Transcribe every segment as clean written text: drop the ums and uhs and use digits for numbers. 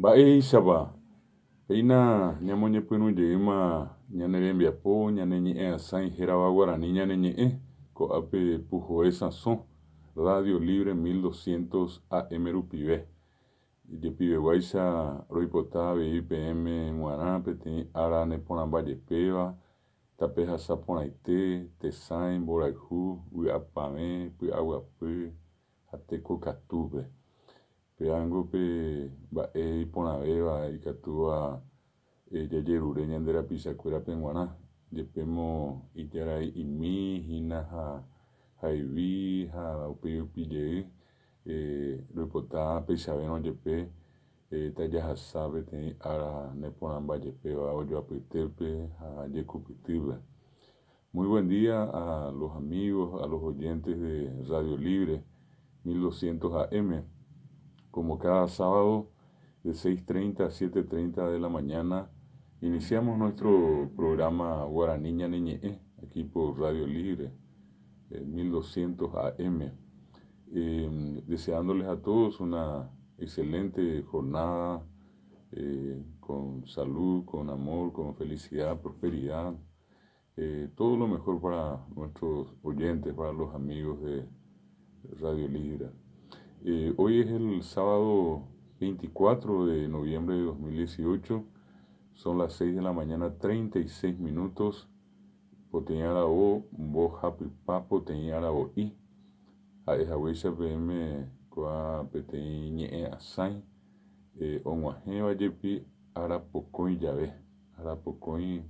Bae shaba. Peina ñamoñe punu yeima ñanere mbiapo ñaneñe asai herawa guarani ñaneñe ko ape pujo esa son Radio Libre 1200 AM rupive. De pibe guaisa roipota IPM muara peti ara ne ponamba de peva tapeja saponaite tesain boraihu uapame pu aguape ateco catube. Peango pe ba ipona beba ikatua yajerure ñandera pisacuera penguana yepemo itarai imi hina haivi ha upi upije repota pesaveno yepe tayaja sabe te ara neponamba yepe va oyo apitepe a yecupitible. Muy buen día a los amigos, a los oyentes de Radio Libre 1200 AM. Como cada sábado de 6:30 a 7:30 de la mañana, iniciamos nuestro programa Guaraní Ñaneñe, aquí por Radio Libre 1200 AM. Deseándoles a todos una excelente jornada, con salud, con amor, con felicidad, prosperidad, todo lo mejor para nuestros oyentes, para los amigos de Radio Libre. Hoy es el sábado 24 de noviembre de 2018, son las 6 de la mañana, 36 minutos. Potenyara o boja pipa potenyara o i a ejaweisha pm kwa peteñe asai onwaje vayepi ara pocoin llave ara pocoin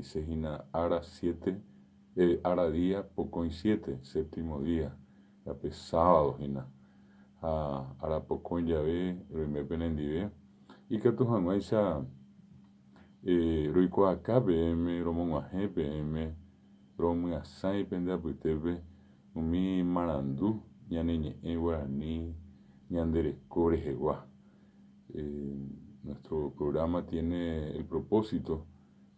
sejina ara 7 ara día pocoin 7 séptimo día ya sábado hina ara pocoin llave remepenendive y que tu hanwaisha roiko acá PM romonwaje PM romo asai penda putebe umi marandu ñaneñe guaraní ñandere corejegua. Nuestro programa tiene el propósito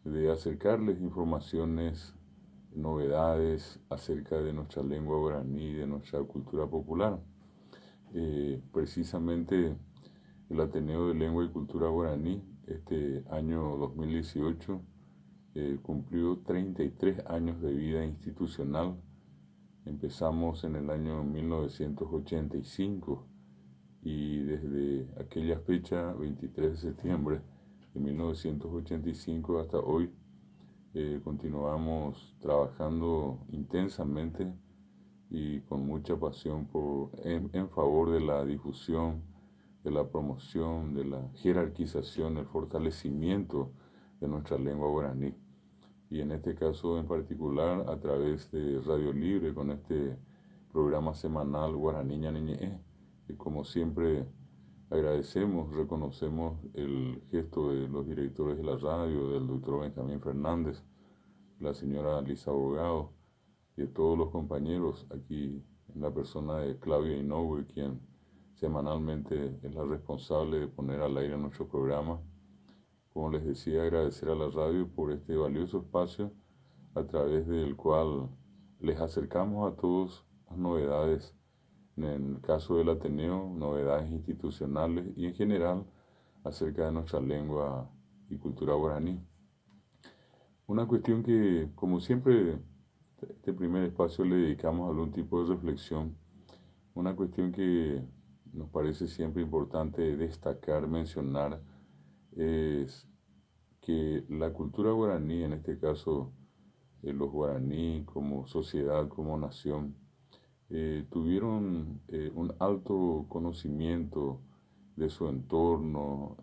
de acercarles informaciones, novedades acerca de nuestra lengua guaraní, de nuestra cultura popular. Precisamente el Ateneo de Lengua y Cultura Guaraní este año 2018 cumplió 33 años de vida institucional. Empezamos en el año 1985 y desde aquella fecha, 23 de septiembre de 1985 hasta hoy, continuamos trabajando intensamente y con mucha pasión en favor de la difusión, de la promoción, de la jerarquización, el fortalecimiento de nuestra lengua guaraní. Y en este caso en particular a través de Radio Libre con este programa semanal Guaraní Ñaneñe, y como siempre agradecemos, reconocemos el gesto de los directores de la radio, del doctor Benjamín Fernández, la señora Lisa Abogado y de todos los compañeros aquí en la persona de Claudia Inoue, quien semanalmente es la responsable de poner al aire nuestro programa. Como les decía, agradecer a la radio por este valioso espacio a través del cual les acercamos a todos las novedades, en el caso del Ateneo, novedades institucionales y en general acerca de nuestra lengua y cultura guaraní. Una cuestión que, como siempre, este primer espacio le dedicamos a algún tipo de reflexión, una cuestión que nos parece siempre importante destacar, mencionar, es que la cultura guaraní, en este caso los guaraní como sociedad, como nación, tuvieron un alto conocimiento de su entorno,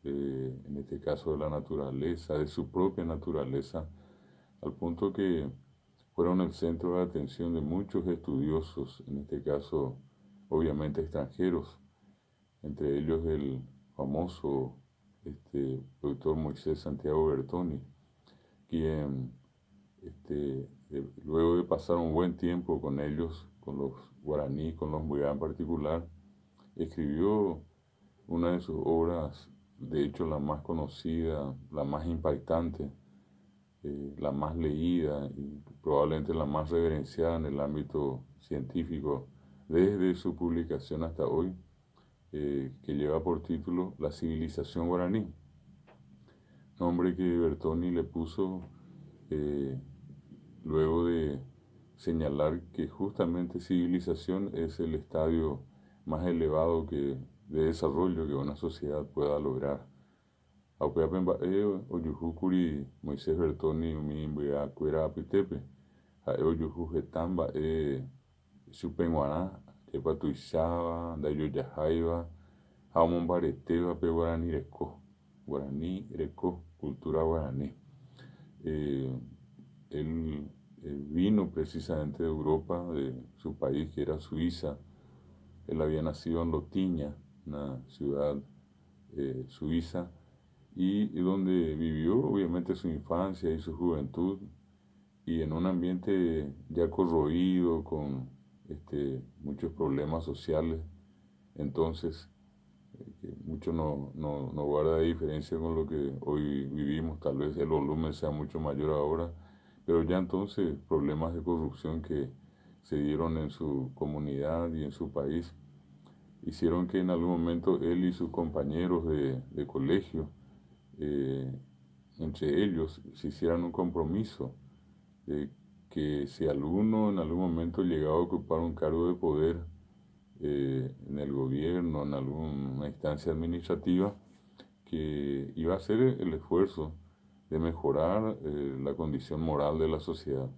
en este caso de la naturaleza, de su propia naturaleza, al punto que fueron el centro de atención de muchos estudiosos, en este caso obviamente extranjeros, entre ellos el famoso doctor Moisés Santiago Bertoni, quien luego de pasar un buen tiempo con ellos, con los guaraní, con los mbuya en particular, escribió una de sus obras, de hecho la más conocida, la más impactante, la más leída y probablemente la más reverenciada en el ámbito científico desde su publicación hasta hoy, que lleva por título La civilización guaraní, nombre que Bertoni le puso eh, luego de señalar que justamente civilización es el estadio más elevado de desarrollo que una sociedad pueda lograr. Aupeapen ba'e ojuhúkuri Moisés Bertoni umi mby'akuéra apytépe, ha'e ojuhu heta mba'e chupe g̃uarã jepa tuicháva, ndajojaháiva ha omombaretéva pe Guaraní reko, cultura guaraní. Él vino precisamente de Europa, de su país que era Suiza. Él había nacido en Lotiña, una ciudad suiza, y donde vivió obviamente su infancia y su juventud, y en un ambiente ya corroído, con muchos problemas sociales. Entonces, que mucho no guarda diferencia con lo que hoy vivimos. Tal vez el volumen sea mucho mayor ahora, pero ya entonces problemas de corrupción que se dieron en su comunidad y en su país hicieron que en algún momento él y sus compañeros de colegio, entre ellos, se hicieran un compromiso de que si alguno en algún momento llegaba a ocupar un cargo de poder en el gobierno, en alguna instancia administrativa, que iba a hacer el esfuerzo de mejorar la condición moral de la sociedad.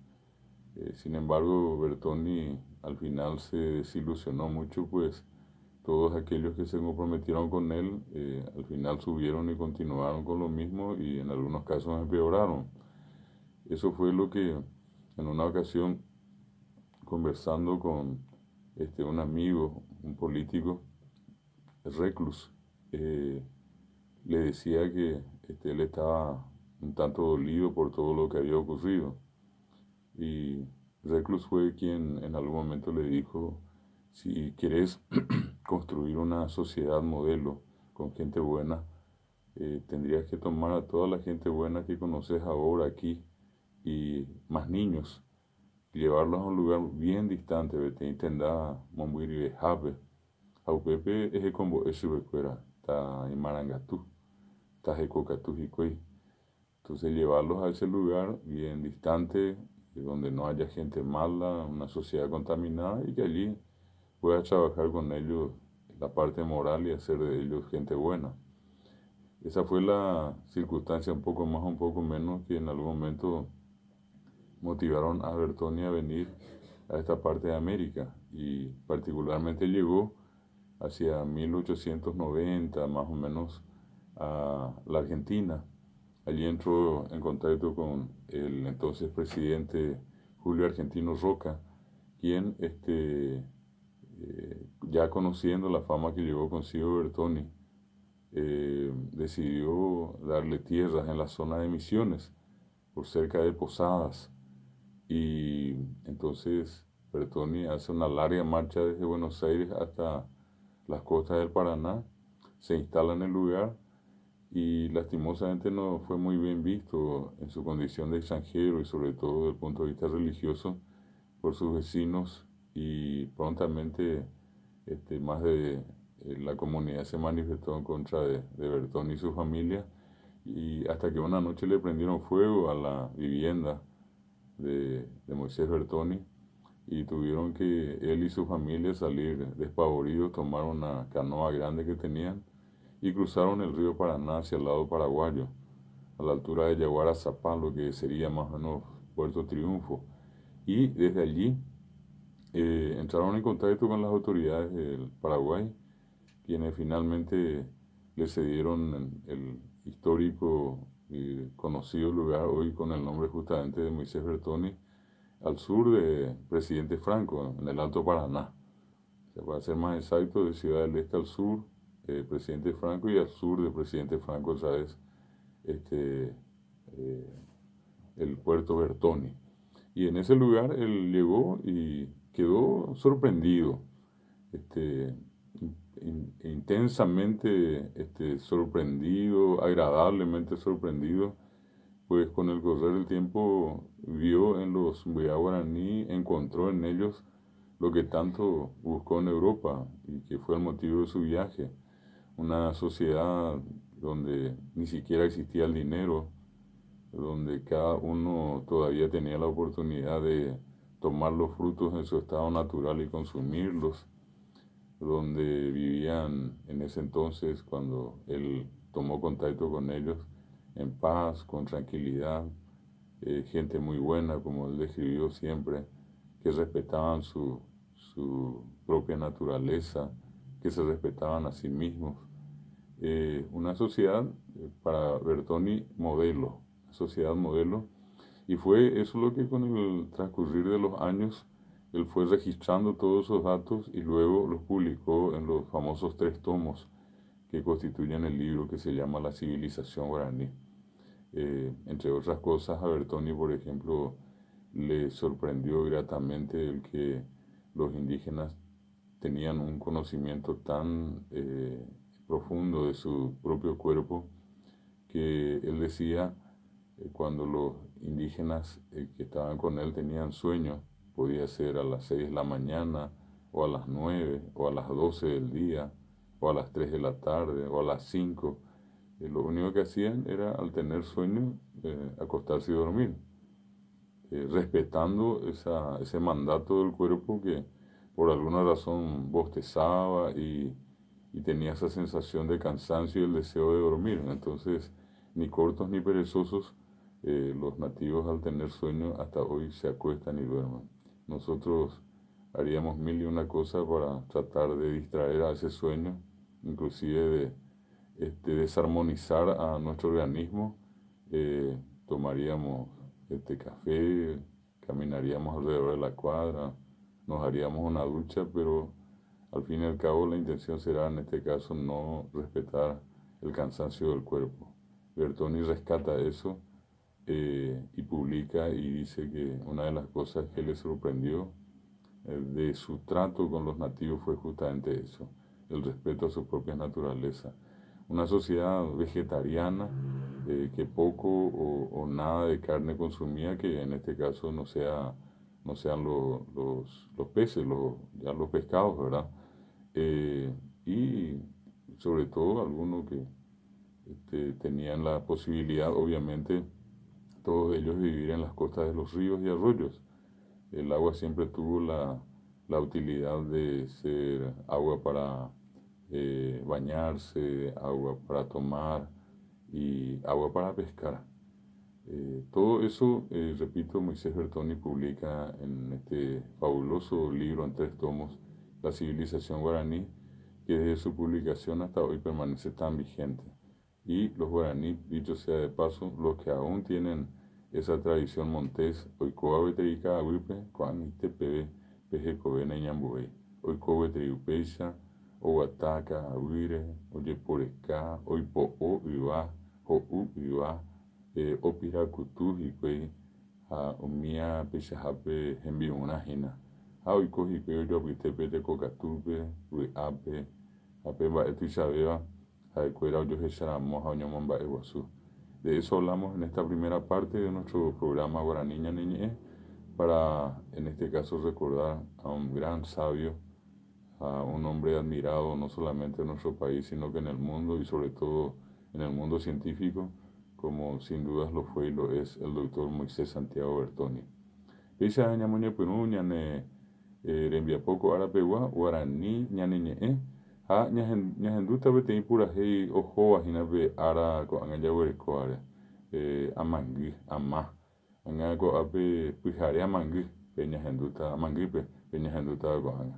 Sin embargo, Bertoni al final se desilusionó mucho, pues todos aquellos que se comprometieron con él al final subieron y continuaron con lo mismo, y en algunos casos empeoraron. Eso fue lo que en una ocasión, conversando con un amigo, un político, Reclus, le decía que él estaba un tanto dolido por todo lo que había ocurrido. Y Reclus fue quien en algún momento le dijo: si quieres construir una sociedad modelo con gente buena, tendrías que tomar a toda la gente buena que conoces ahora aquí y más niños, llevarlos a un lugar bien distante, vete intenda Mombuiri Jape, Aupepe es como eso becuera, está en Marangatú, está en Cocatú y entonces llevarlos a ese lugar bien distante, donde no haya gente mala, una sociedad contaminada, y que allí pueda trabajar con ellos la parte moral y hacer de ellos gente buena. Esa fue la circunstancia, un poco más, un poco menos, que en algún momento motivaron a Bertoni a venir a esta parte de América, y particularmente llegó hacia 1890 más o menos a la Argentina. Allí entró en contacto con el entonces presidente Julio Argentino Roca, quien ya conociendo la fama que llevó consigo Bertoni, decidió darle tierras en la zona de Misiones, por cerca de Posadas. Y entonces Bertoni hace una larga marcha desde Buenos Aires hasta las costas del Paraná, se instala en el lugar, y lastimosamente no fue muy bien visto en su condición de extranjero, y sobre todo desde el punto de vista religioso, por sus vecinos, y prontamente más de la comunidad se manifestó en contra de Bertoni y su familia, y hasta que una noche le prendieron fuego a la vivienda de Moisés Bertoni, y tuvieron que él y su familia salir despavoridos, tomar una canoa grande que tenían y cruzaron el río Paraná hacia el lado paraguayo, a la altura de Yaguara-Zapá, lo que sería más o menos Puerto Triunfo. Y desde allí entraron en contacto con las autoridades del Paraguay, quienes finalmente le cedieron el histórico y conocido lugar, hoy con el nombre justamente de Moisés Bertoni, al sur de Presidente Franco, en el Alto Paraná. O sea, para ser más exacto, de Ciudad del Este al sur, Presidente Franco, y al sur de Presidente Franco, otra vez, el puerto Bertoni. Y en ese lugar él llegó y quedó sorprendido, intensamente sorprendido, agradablemente sorprendido, pues con el correr del tiempo vio en los Mbuya guaraní, encontró en ellos lo que tanto buscó en Europa y que fue el motivo de su viaje, una sociedad donde ni siquiera existía el dinero, donde cada uno todavía tenía la oportunidad de tomar los frutos en su estado natural y consumirlos, donde vivían en ese entonces, cuando él tomó contacto con ellos, en paz, con tranquilidad, gente muy buena, como él describió siempre, que respetaban su propia naturaleza, que se respetaban a sí mismos. Una sociedad, para Bertoni, modelo, sociedad modelo, y fue eso lo que con el transcurrir de los años él fue registrando todos esos datos y luego los publicó en los famosos 3 tomos que constituyen el libro que se llama La civilización guaraní. Entre otras cosas, a Bertoni, por ejemplo, le sorprendió gratamente el que los indígenas tenían un conocimiento tan profundo de su propio cuerpo que él decía, cuando los indígenas que estaban con él tenían sueño, podía ser a las 6 de la mañana, o a las 9, o a las 12 del día, o a las 3 de la tarde, o a las 5. Lo único que hacían era, al tener sueño, acostarse y dormir, respetando ese mandato del cuerpo que por alguna razón bostezaba y tenía esa sensación de cansancio y el deseo de dormir. Entonces, ni cortos ni perezosos, los nativos al tener sueño hasta hoy se acuestan y duermen. Nosotros haríamos mil y una cosas para tratar de distraer a ese sueño, inclusive de desarmonizar a nuestro organismo. Tomaríamos café, caminaríamos alrededor de la cuadra, nos haríamos una ducha, pero al fin y al cabo la intención será en este caso no respetar el cansancio del cuerpo. Bertoni rescata eso, y publica y dice que una de las cosas que le sorprendió de su trato con los nativos fue justamente eso, el respeto a su propia naturaleza. Una sociedad vegetariana, que poco o nada de carne consumía, que en este caso no sean los peces, ya los pescados, ¿verdad? Y sobre todo algunos que tenían la posibilidad, obviamente, todos ellos de vivir en las costas de los ríos y arroyos. El agua siempre tuvo la utilidad de ser agua para bañarse, agua para tomar y agua para pescar. Todo eso, repito, Moisés Bertoni publica en este fabuloso libro en 3 tomos, La civilización guaraní, que desde su publicación hasta hoy permanece tan vigente. Y los guaraní, dicho sea de paso, los que aún tienen esa tradición montés, oikoa veterica aguipe, coan itepebe, pejecovena y ñambuey, oikoa veteriupeisha, oguataca, aguire, oyeporeca, oipo'o, iba, ho'u, iba, opirakutu, hikuei, umia peichahápe hembi'urã hína. Ha oiko hikuái ojoapytépe tekokatúpe, vy'ápe, ha pe mba'e tuichavéva, ha'ekuéra ojohecharamo ha oñomomba'e guasu. De eso hablamos en esta primera parte de nuestro programa Guaraní Ñane Ñe'ẽ, para en este caso recordar a un gran sabio, a un hombre admirado no solamente en nuestro país, sino que en el mundo y sobre todo en el mundo científico, como sin dudas lo fue y lo es el doctor Moisés Santiago Bertoni. Peisa ñamoñe pyrũ ñane rembiapóko arapegua Guaraní Ñane Ñe'ẽ, ha ñahendúta peteĩ purahéi ohóvahínape ára ko'ág̃a jaguerekoáre, amangy, ama, ág̃a ko'ápe pyhare amangy pe ñahendúta amangýpe pe ñahendúta ko'ág̃a.